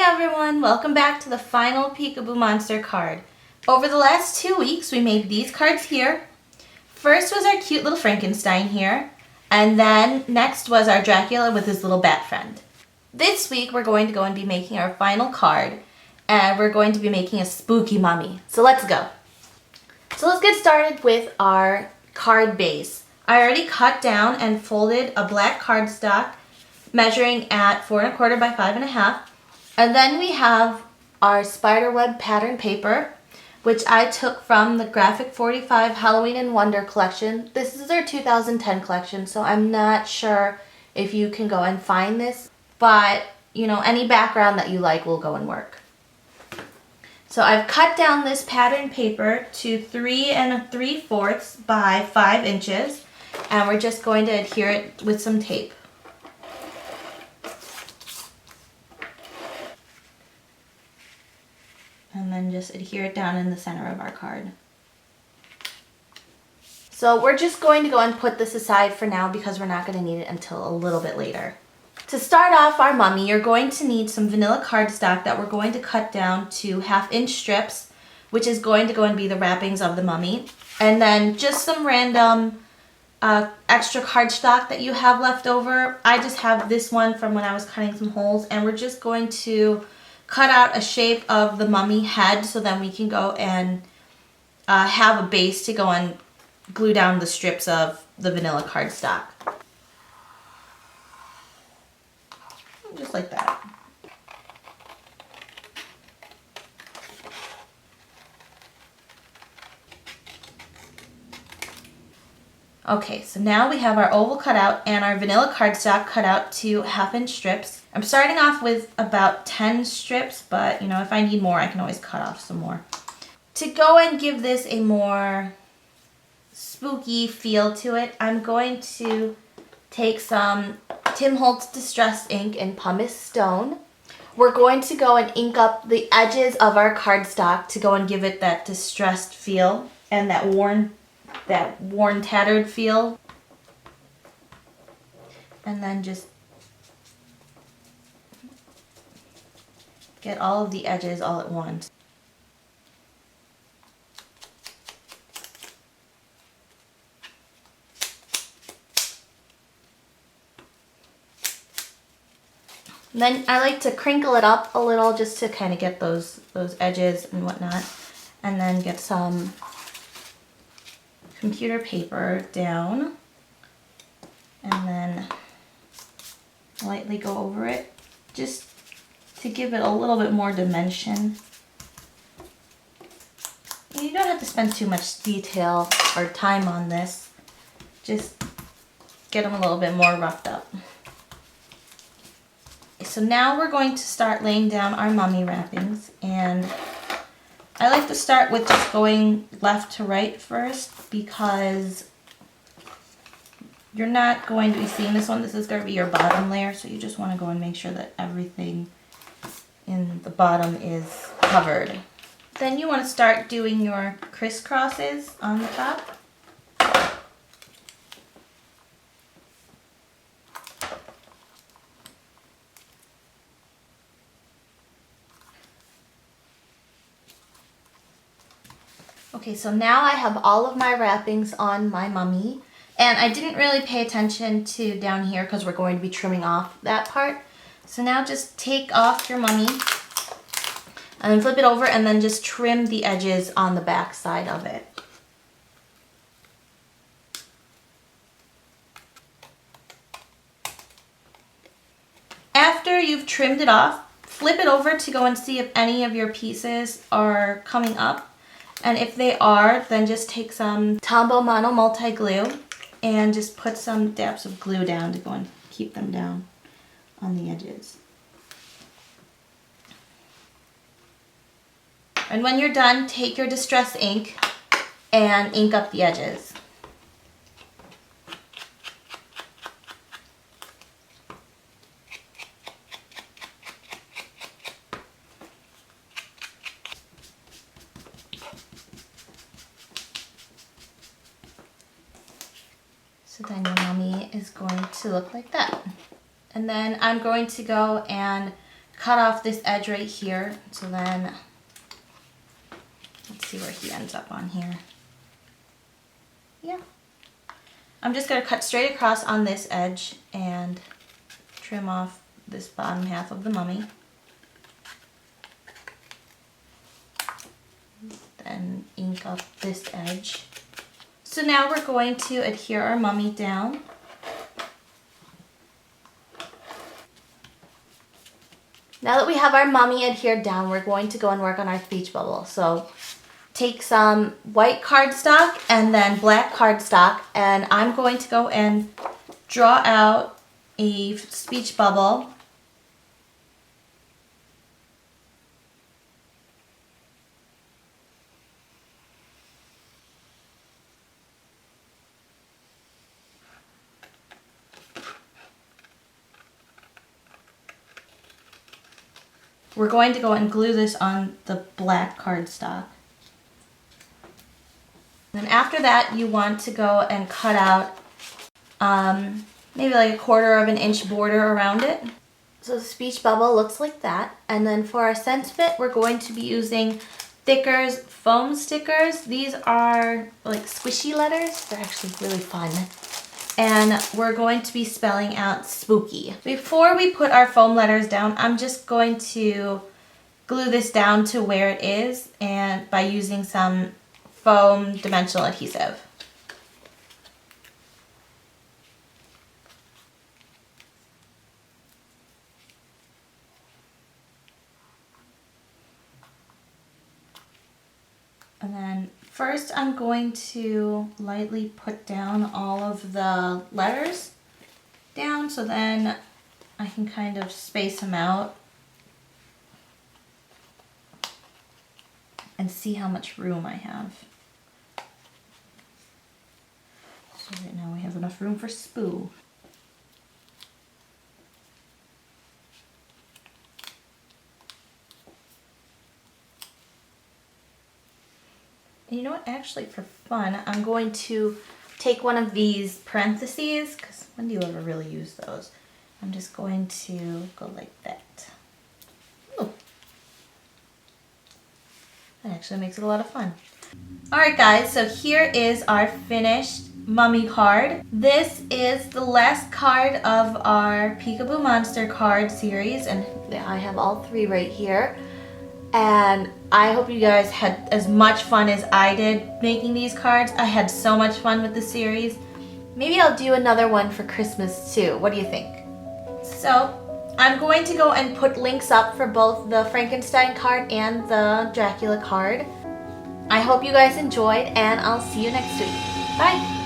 everyone, welcome back to the final Peekaboo Monster card. Over the last 2 weeks we made these cards here. First was our cute little Frankenstein here, and then next was our Dracula with his little bat friend. This week we're going to go and be making our final card, and we're going to be making a spooky mummy. So let's go. So let's get started with our card base. I already cut down and folded a black cardstock measuring at 4 1/4 by 5 1/2. And then we have our spiderweb pattern paper, which I took from the Graphic 45 Halloween and Wonder collection. This is their 2010 collection, so I'm not sure if you can go and find this, but you know, any background that you like will go and work. So I've cut down this pattern paper to 3 3/4 by 5 inches, and we're just going to adhere it with some tape. And then just adhere it down in the center of our card. So we're just going to go and put this aside for now because we're not going to need it until a little bit later. To start off our mummy, you're going to need some vanilla cardstock that we're going to cut down to 1/2 inch strips, which is going to go and be the wrappings of the mummy. And then just some random extra cardstock that you have left over. I just have this one from when I was cutting some holes, and we're just going to cut out a shape of the mummy head so then we can go and have a base to go and glue down the strips of the vanilla cardstock. Just like that. Okay, so now we have our oval cut out and our vanilla cardstock cut out to 1/2 inch strips. I'm starting off with about 10 strips, but you know, if I need more, I can always cut off some more. To go and give this a more spooky feel to it, I'm going to take some Tim Holtz Distress ink in Pumice Stone. We're going to go and ink up the edges of our cardstock to go and give it that distressed feel and that worn, tattered feel. And then just get all of the edges all at once. And then I like to crinkle it up a little just to kind of get those edges and whatnot. And then get some computer paper down. And then lightly go over it just to give it a little bit more dimension. You don't have to spend too much detail or time on this. Just get them a little bit more roughed up. So now we're going to start laying down our mummy wrappings, and I like to start with just going left to right first because you're not going to be seeing this one. This is going to be your bottom layer, so you just want to go and make sure that everything in the bottom is covered. Then you want to start doing your crisscrosses on the top. Okay, so now I have all of my wrappings on my mummy, and I didn't really pay attention to down here because we're going to be trimming off that part. So now just take off your mummy and then flip it over and then just trim the edges on the back side of it. After you've trimmed it off, flip it over to go and see if any of your pieces are coming up. And if they are, then just take some Tombow Mono multi-glue and just put some dabs of glue down to go and keep them down on the edges. And when you're done, take your Distress ink and ink up the edges. So then your mummy is going to look like that. And then I'm going to go and cut off this edge right here. So then, let's see where he ends up on here. Yeah. I'm just going to cut straight across on this edge and trim off this bottom half of the mummy. Then ink up this edge. So now we're going to adhere our mummy down. Now that we have our mummy adhered down, we're going to go and work on our speech bubble. So take some white cardstock and then black cardstock, and I'm going to go and draw out a speech bubble. We're going to go and glue this on the black cardstock. And then after that, you want to go and cut out maybe like a 1/4 inch border around it. So the speech bubble looks like that. And then for our sentiment, we're going to be using Thickers foam stickers. These are like squishy letters. They're actually really fun. And we're going to be spelling out spooky. Before we put our foam letters down, I'm just going to glue this down to where it is, and by using some foam dimensional adhesive. And then first I'm going to lightly put down all of the letters down, so then I can kind of space them out and see how much room I have. So right now we have enough room for Spoo. And you know what, actually for fun, I'm going to take one of these parentheses, because when do you ever really use those? I'm just going to go like that. Ooh. That actually makes it a lot of fun. Alright guys, so here is our finished mummy card. This is the last card of our Peekaboo Monster card series, and I have all 3 right here. And I hope you guys had as much fun as I did making these cards. I had so much fun with the series. Maybe I'll do another one for Christmas too. What do you think? So I'm going to go and put links up for both the Frankenstein card and the Dracula card. I hope you guys enjoyed, and I'll see you next week. Bye!